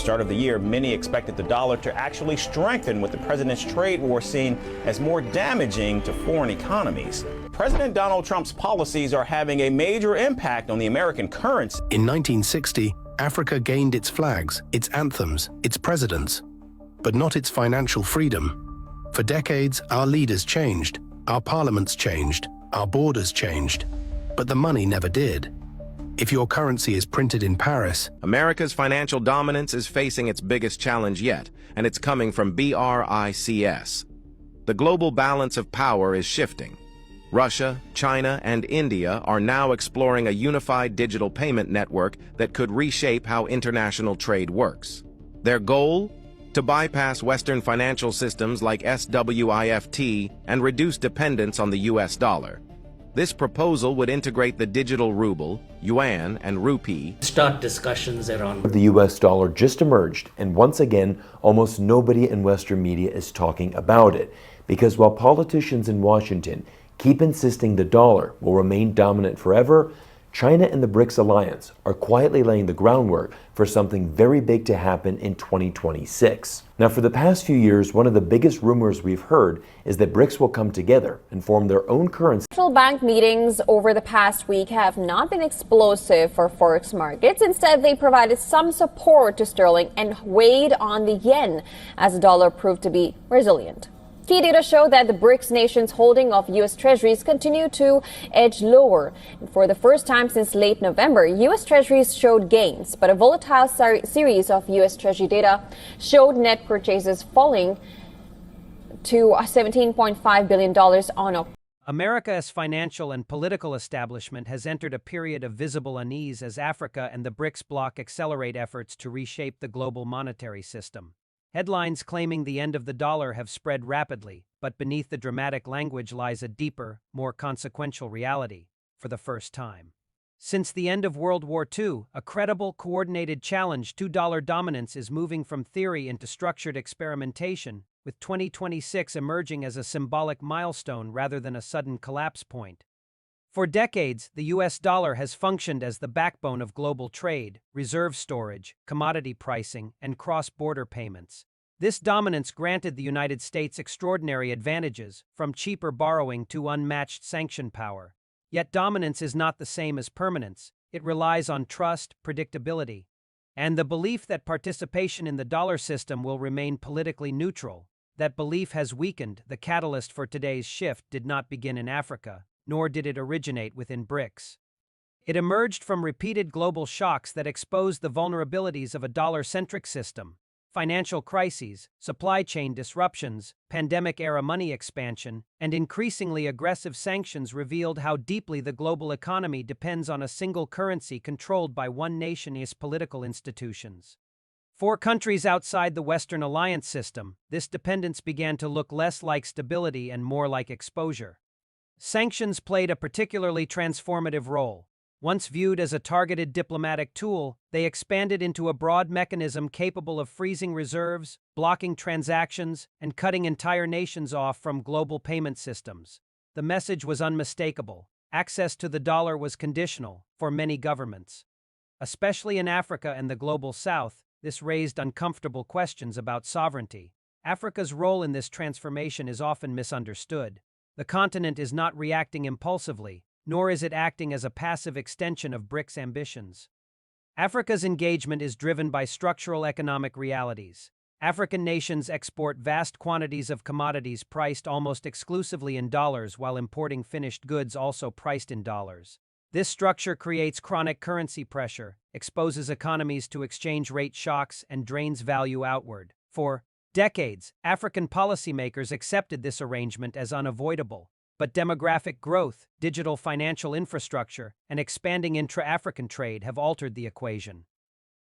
start of the year, many expected the dollar to actually strengthen, with the president's trade war seen as more damaging to foreign economies. President Donald Trump's policies are having a major impact on the American currency. In 1960, Africa gained its flags, its anthems, its presidents, but not its financial freedom. For decades, our leaders changed, our parliaments changed, our borders changed, but the money never did. If your currency is printed in Paris, America's financial dominance is facing its biggest challenge yet, and it's coming from BRICS. The global balance of power is shifting. Russia, China, and India are now exploring a unified digital payment network that could reshape how international trade works. Their goal? To bypass Western financial systems like SWIFT and reduce dependence on the US dollar. This proposal would integrate the digital ruble, yuan, and rupee. Start discussions around the US dollar just emerged, and once again, almost nobody in Western media is talking about it. Because while politicians in Washington keep insisting the dollar will remain dominant forever, China and the BRICS alliance are quietly laying the groundwork for something very big to happen in 2026. Now, for the past few years, one of the biggest rumors we've heard is that BRICS will come together and form their own currency. Central bank meetings over the past week have not been explosive for forex markets. Instead, they provided some support to sterling and weighed on the yen as the dollar proved to be resilient. Key data show that the BRICS nations' holding of U.S. Treasuries continue to edge lower. For the first time since late November, U.S. Treasuries showed gains, but a volatile series of U.S. Treasury data showed net purchases falling to $17.5 billion on October. America's financial and political establishment has entered a period of visible unease as Africa and the BRICS bloc accelerate efforts to reshape the global monetary system. Headlines claiming the end of the dollar have spread rapidly, but beneath the dramatic language lies a deeper, more consequential reality. For the first time since the end of World War II, a credible, coordinated challenge to dollar dominance is moving from theory into structured experimentation, with 2026 emerging as a symbolic milestone rather than a sudden collapse point. For decades, the U.S. dollar has functioned as the backbone of global trade, reserve storage, commodity pricing, and cross-border payments. This dominance granted the United States extraordinary advantages, from cheaper borrowing to unmatched sanction power. Yet dominance is not the same as permanence. It relies on trust, predictability, and the belief that participation in the dollar system will remain politically neutral. That belief has weakened. The catalyst for today's shift did not begin in Africa, nor did it originate within BRICS. It emerged from repeated global shocks that exposed the vulnerabilities of a dollar-centric system. Financial crises, supply chain disruptions, pandemic-era money expansion, and increasingly aggressive sanctions revealed how deeply the global economy depends on a single currency controlled by one nation's political institutions. For countries outside the Western alliance system, this dependence began to look less like stability and more like exposure. Sanctions played a particularly transformative role. Once viewed as a targeted diplomatic tool, they expanded into a broad mechanism capable of freezing reserves, blocking transactions, and cutting entire nations off from global payment systems. The message was unmistakable. Access to the dollar was conditional for many governments. Especially in Africa and the global South, this raised uncomfortable questions about sovereignty. Africa's role in this transformation is often misunderstood. The continent is not reacting impulsively, nor is it acting as a passive extension of BRICS ambitions. Africa's engagement is driven by structural economic realities. African nations export vast quantities of commodities priced almost exclusively in dollars while importing finished goods also priced in dollars. This structure creates chronic currency pressure, exposes economies to exchange rate shocks, and drains value outward. For decades, African policymakers accepted this arrangement as unavoidable, but demographic growth, digital financial infrastructure, and expanding intra-African trade have altered the equation.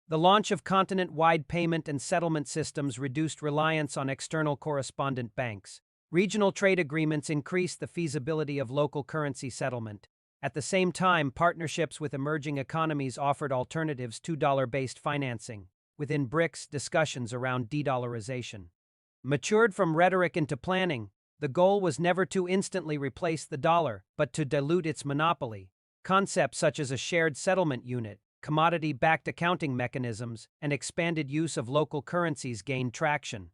The launch of continent-wide payment and settlement systems reduced reliance on external correspondent banks. Regional trade agreements increased the feasibility of local currency settlement. At the same time, partnerships with emerging economies offered alternatives to dollar-based financing. Within BRICS, discussions around de-dollarization matured from rhetoric into planning. The goal was never to instantly replace the dollar, but to dilute its monopoly. Concepts such as a shared settlement unit, commodity-backed accounting mechanisms, and expanded use of local currencies gained traction.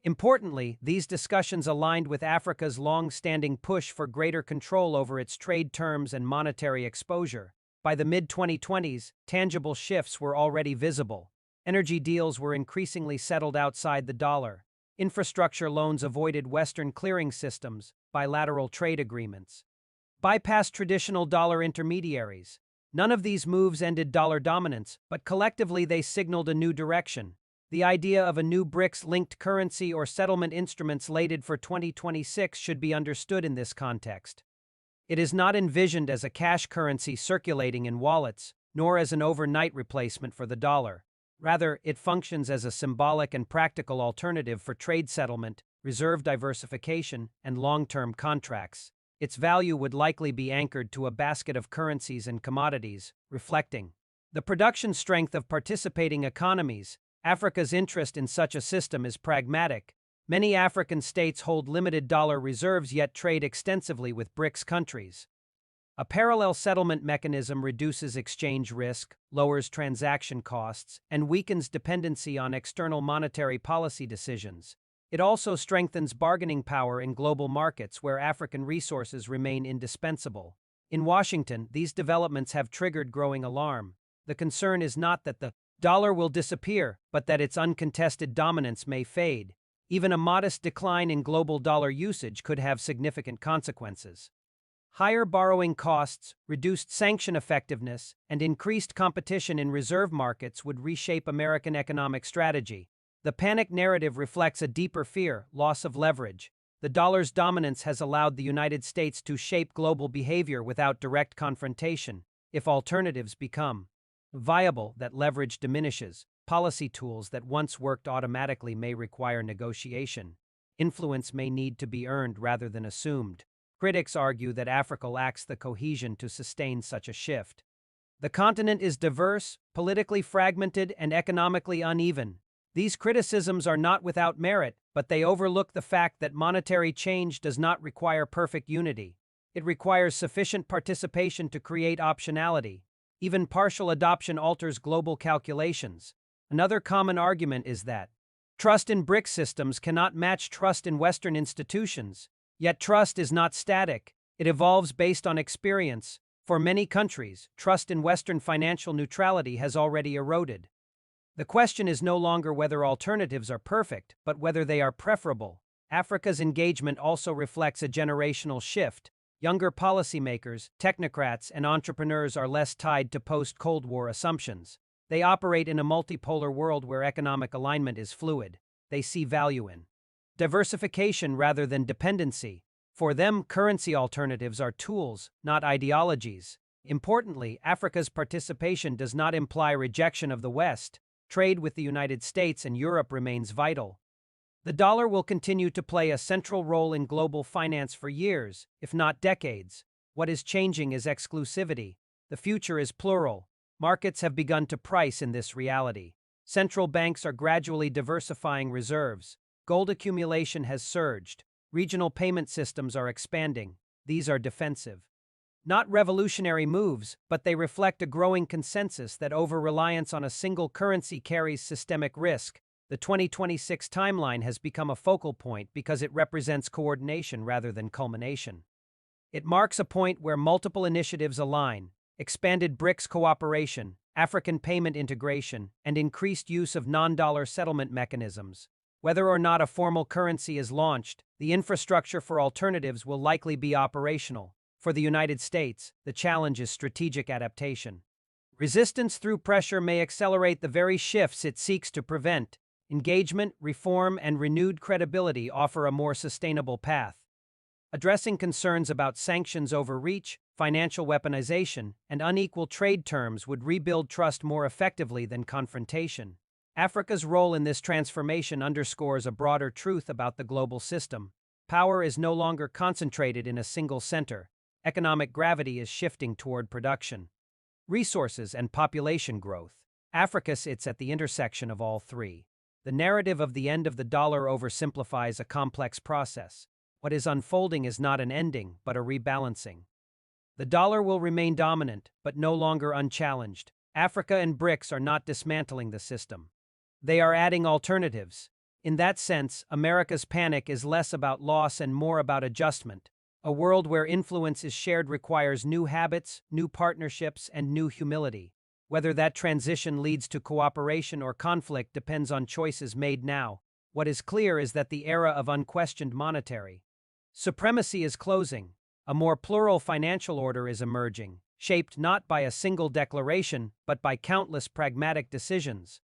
Importantly, these discussions aligned with Africa's long-standing push for greater control over its trade terms and monetary exposure. By the mid-2020s, tangible shifts were already visible. Energy deals were increasingly settled outside the dollar. Infrastructure loans avoided Western clearing systems, bilateral trade agreements bypassed traditional dollar intermediaries. None of these moves ended dollar dominance, but collectively they signaled a new direction. The idea of a new BRICS-linked currency or settlement instrument slated for 2026 should be understood in this context. It is not envisioned as a cash currency circulating in wallets, nor as an overnight replacement for the dollar. Rather, it functions as a symbolic and practical alternative for trade settlement, reserve diversification, and long-term contracts. Its value would likely be anchored to a basket of currencies and commodities, reflecting the production strength of participating economies. Africa's interest in such a system is pragmatic. Many African states hold limited dollar reserves yet trade extensively with BRICS countries. A parallel settlement mechanism reduces exchange risk, lowers transaction costs, and weakens dependency on external monetary policy decisions. It also strengthens bargaining power in global markets where African resources remain indispensable. In Washington, these developments have triggered growing alarm. The concern is not that the dollar will disappear, but that its uncontested dominance may fade. Even a modest decline in global dollar usage could have significant consequences. Higher borrowing costs, reduced sanction effectiveness, and increased competition in reserve markets would reshape American economic strategy. The panic narrative reflects a deeper fear: loss of leverage. The dollar's dominance has allowed the United States to shape global behavior without direct confrontation. If alternatives become viable, that leverage diminishes. Policy tools that once worked automatically may require negotiation. Influence may need to be earned rather than assumed. Critics argue that Africa lacks the cohesion to sustain such a shift. The continent is diverse, politically fragmented, and economically uneven. These criticisms are not without merit, but they overlook the fact that monetary change does not require perfect unity. It requires sufficient participation to create optionality. Even partial adoption alters global calculations. Another common argument is that trust in BRICS systems cannot match trust in Western institutions. Yet trust is not static. It evolves based on experience. For many countries, trust in Western financial neutrality has already eroded. The question is no longer whether alternatives are perfect, but whether they are preferable. Africa's engagement also reflects a generational shift. Younger policymakers, technocrats, and entrepreneurs are less tied to post-Cold War assumptions. They operate in a multipolar world where economic alignment is fluid. They see value in diversification rather than dependency. For them, currency alternatives are tools, not ideologies. Importantly, Africa's participation does not imply rejection of the West. Trade with the United States and Europe remains vital. The dollar will continue to play a central role in global finance for years, if not decades. What is changing is exclusivity. The future is plural. Markets have begun to price in this reality. Central banks are gradually diversifying reserves. Gold accumulation has surged. Regional payment systems are expanding. These are defensive. Not revolutionary moves, but they reflect a growing consensus that over-reliance on a single currency carries systemic risk. The 2026 timeline has become a focal point because it represents coordination rather than culmination. It marks a point where multiple initiatives align: expanded BRICS cooperation, African payment integration, and increased use of non-dollar settlement mechanisms. Whether or not a formal currency is launched, the infrastructure for alternatives will likely be operational. For the United States, the challenge is strategic adaptation. Resistance through pressure may accelerate the very shifts it seeks to prevent. Engagement, reform, and renewed credibility offer a more sustainable path. Addressing concerns about sanctions overreach, financial weaponization, and unequal trade terms would rebuild trust more effectively than confrontation. Africa's role in this transformation underscores a broader truth about the global system. Power is no longer concentrated in a single center. Economic gravity is shifting toward production, resources, and population growth. Africa sits at the intersection of all three. The narrative of the end of the dollar oversimplifies a complex process. What is unfolding is not an ending, but a rebalancing. The dollar will remain dominant, but no longer unchallenged. Africa and BRICS are not dismantling the system. They are adding alternatives. In that sense, America's panic is less about loss and more about adjustment. A world where influence is shared requires new habits, new partnerships, and new humility. Whether that transition leads to cooperation or conflict depends on choices made now. What is clear is that the era of unquestioned monetary supremacy is closing. A more plural financial order is emerging, shaped not by a single declaration, but by countless pragmatic decisions.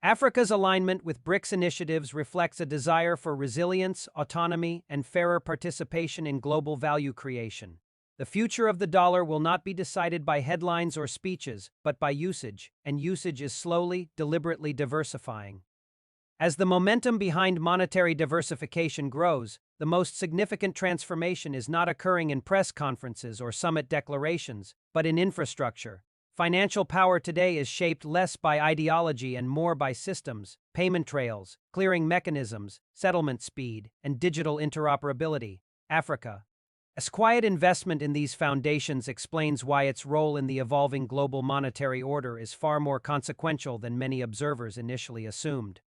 Africa's alignment with BRICS initiatives reflects a desire for resilience, autonomy, and fairer participation in global value creation. The future of the dollar will not be decided by headlines or speeches, but by usage, and usage is slowly, deliberately diversifying. As the momentum behind monetary diversification grows, the most significant transformation is not occurring in press conferences or summit declarations, but in infrastructure. Financial power today is shaped less by ideology and more by systems, payment trails, clearing mechanisms, settlement speed, and digital interoperability. Africa. As quiet investment in these foundations explains why its role in the evolving global monetary order is far more consequential than many observers initially assumed.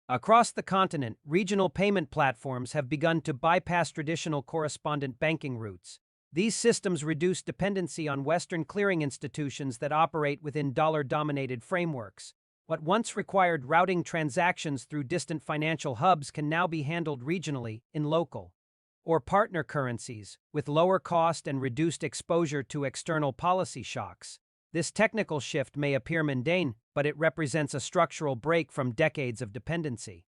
Across the continent, regional payment platforms have begun to bypass traditional correspondent banking routes. These systems reduce dependency on Western clearing institutions that operate within dollar-dominated frameworks. What once required routing transactions through distant financial hubs can now be handled regionally, in local or partner currencies, with lower cost and reduced exposure to external policy shocks. This technical shift may appear mundane, but it represents a structural break from decades of dependency.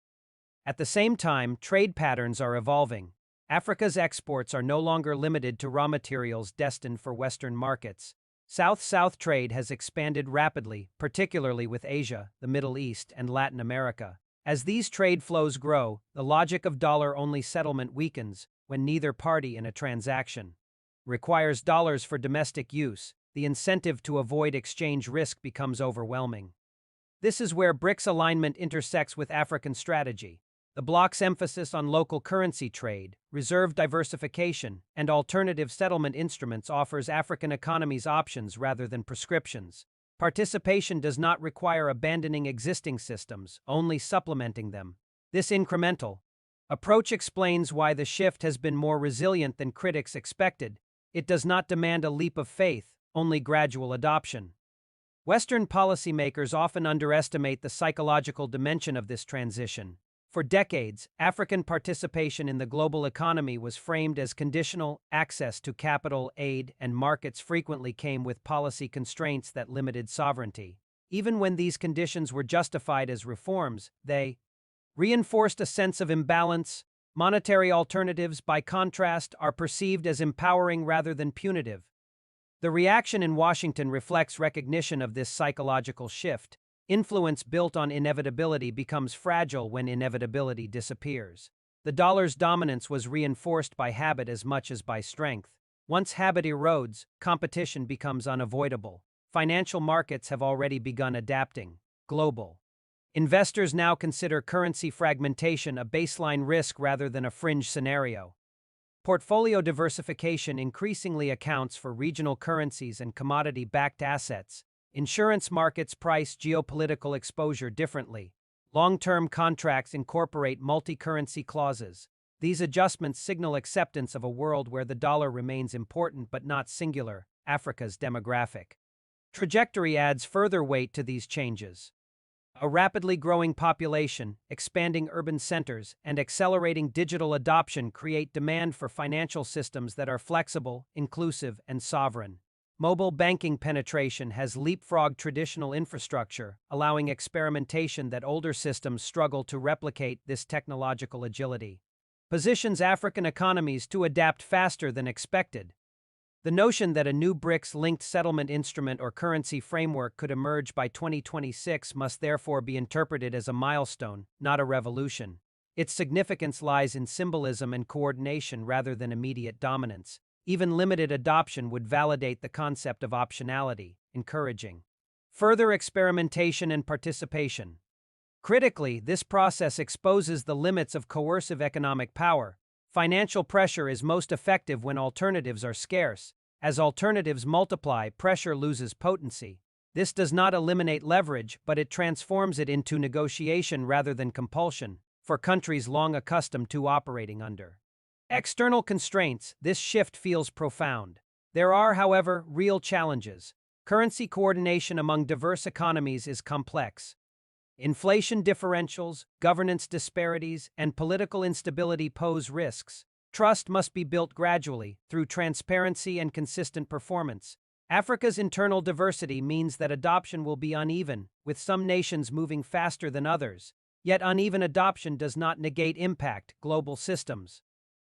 At the same time, trade patterns are evolving. Africa's exports are no longer limited to raw materials destined for Western markets. South-South trade has expanded rapidly, particularly with Asia, the Middle East, and Latin America. As these trade flows grow, the logic of dollar-only settlement weakens when neither party in a transaction requires dollars for domestic use. The incentive to avoid exchange risk becomes overwhelming. This is where BRICS alignment intersects with African strategy. The bloc's emphasis on local currency trade, reserve diversification, and alternative settlement instruments offers African economies options rather than prescriptions. Participation does not require abandoning existing systems, only supplementing them. This incremental approach explains why the shift has been more resilient than critics expected. It does not demand a leap of faith, only gradual adoption. Western policymakers often underestimate the psychological dimension of this transition. For decades, African participation in the global economy was framed as conditional. Access to capital, aid, and markets frequently came with policy constraints that limited sovereignty. Even when these conditions were justified as reforms, they reinforced a sense of imbalance. Monetary alternatives, by contrast, are perceived as empowering rather than punitive. The reaction in Washington reflects recognition of this psychological shift. Influence built on inevitability becomes fragile when inevitability disappears. The dollar's dominance was reinforced by habit as much as by strength. Once habit erodes, competition becomes unavoidable. Financial markets have already begun adapting. Global investors now consider currency fragmentation a baseline risk rather than a fringe scenario. Portfolio diversification increasingly accounts for regional currencies and commodity-backed assets. Insurance markets price geopolitical exposure differently. Long-term contracts incorporate multi-currency clauses. These adjustments signal acceptance of a world where the dollar remains important but not singular. Africa's demographic trajectory adds further weight to these changes. A rapidly growing population, expanding urban centers, and accelerating digital adoption create demand for financial systems that are flexible, inclusive, and sovereign. Mobile banking penetration has leapfrogged traditional infrastructure, allowing experimentation that older systems struggle to replicate. This technological agility positions African economies to adapt faster than expected. The notion that a new BRICS-linked settlement instrument or currency framework could emerge by 2026 must therefore be interpreted as a milestone, not a revolution. Its significance lies in symbolism and coordination rather than immediate dominance. Even limited adoption would validate the concept of optionality, encouraging further experimentation and participation. Critically, this process exposes the limits of coercive economic power. Financial pressure is most effective when alternatives are scarce. As alternatives multiply, pressure loses potency. This does not eliminate leverage, but it transforms it into negotiation rather than compulsion for countries long accustomed to operating under external constraints. This shift feels profound. There are, however, real challenges. Currency coordination among diverse economies is complex. Inflation differentials, governance disparities, and political instability pose risks. Trust must be built gradually, through transparency and consistent performance. Africa's internal diversity means that adoption will be uneven, with some nations moving faster than others. Yet uneven adoption does not negate impact. Global systems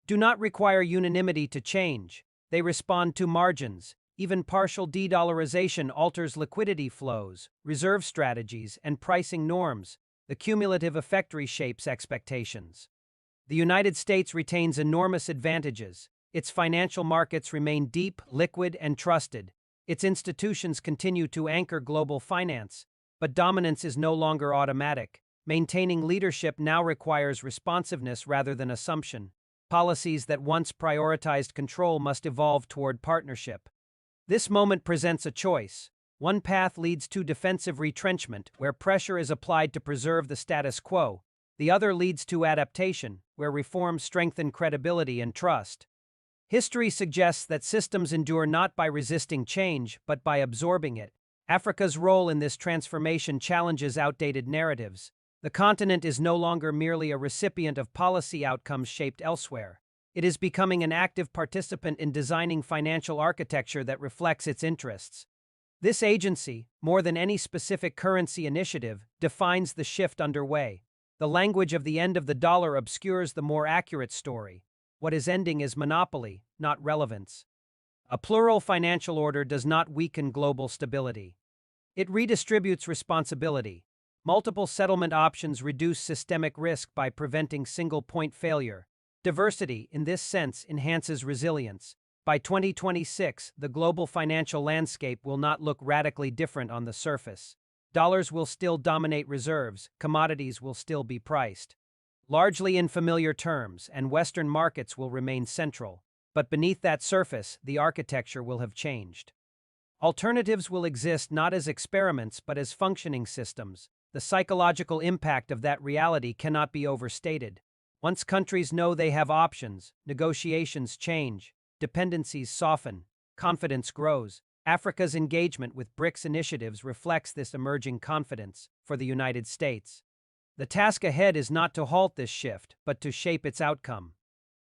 do not require unanimity to change. They respond to margins. Even partial de-dollarization alters liquidity flows, reserve strategies, and pricing norms. The cumulative effect reshapes expectations. The United States retains enormous advantages. Its financial markets remain deep, liquid, and trusted. Its institutions continue to anchor global finance. But dominance is no longer automatic. Maintaining leadership now requires responsiveness rather than assumption. Policies that once prioritized control must evolve toward partnership. This moment presents a choice. One path leads to defensive retrenchment, where pressure is applied to preserve the status quo. The other leads to adaptation, where reforms strengthen credibility and trust. History suggests that systems endure not by resisting change, but by absorbing it. Africa's role in this transformation challenges outdated narratives. The continent is no longer merely a recipient of policy outcomes shaped elsewhere. It is becoming an active participant in designing financial architecture that reflects its interests. This agency, more than any specific currency initiative, defines the shift underway. The language of the end of the dollar obscures the more accurate story. What is ending is monopoly, not relevance. A plural financial order does not weaken global stability. It redistributes responsibility. Multiple settlement options reduce systemic risk by preventing single-point failure. Diversity, in this sense, enhances resilience. By 2026, the global financial landscape will not look radically different on the surface. Dollars will still dominate reserves, commodities will still be priced largely in familiar terms, and Western markets will remain central. But beneath that surface, the architecture will have changed. Alternatives will exist not as experiments but as functioning systems. The psychological impact of that reality cannot be overstated. Once countries know they have options, negotiations change, dependencies soften, confidence grows. Africa's engagement with BRICS initiatives reflects this emerging confidence for the United States. The task ahead is not to halt this shift, but to shape its outcome.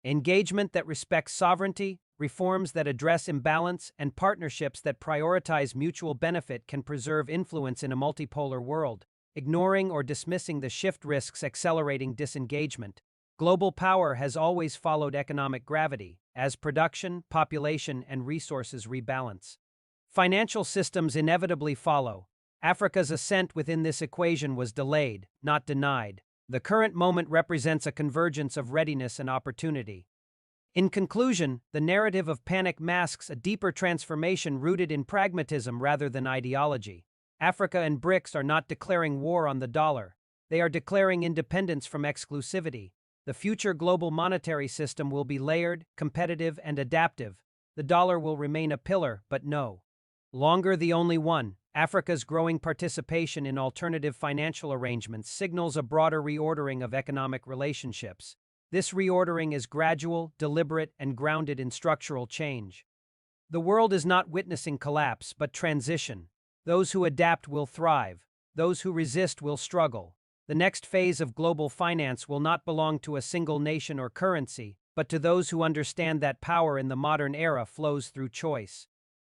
Engagement that respects sovereignty, reforms that address imbalance, and partnerships that prioritize mutual benefit can preserve influence in a multipolar world. Ignoring or dismissing the shift risks accelerating disengagement. Global power has always followed economic gravity, as production, population, and resources rebalance. Financial systems inevitably follow. Africa's ascent within this equation was delayed, not denied. The current moment represents a convergence of readiness and opportunity. In conclusion, the narrative of panic masks a deeper transformation rooted in pragmatism rather than ideology. Africa and BRICS are not declaring war on the dollar. They are declaring independence from exclusivity. The future global monetary system will be layered, competitive, and adaptive. The dollar will remain a pillar, but no longer the only one. Africa's growing participation in alternative financial arrangements signals a broader reordering of economic relationships. This reordering is gradual, deliberate, and grounded in structural change. The world is not witnessing collapse, but transition. Those who adapt will thrive. Those who resist will struggle. The next phase of global finance will not belong to a single nation or currency, but to those who understand that power in the modern era flows through choice.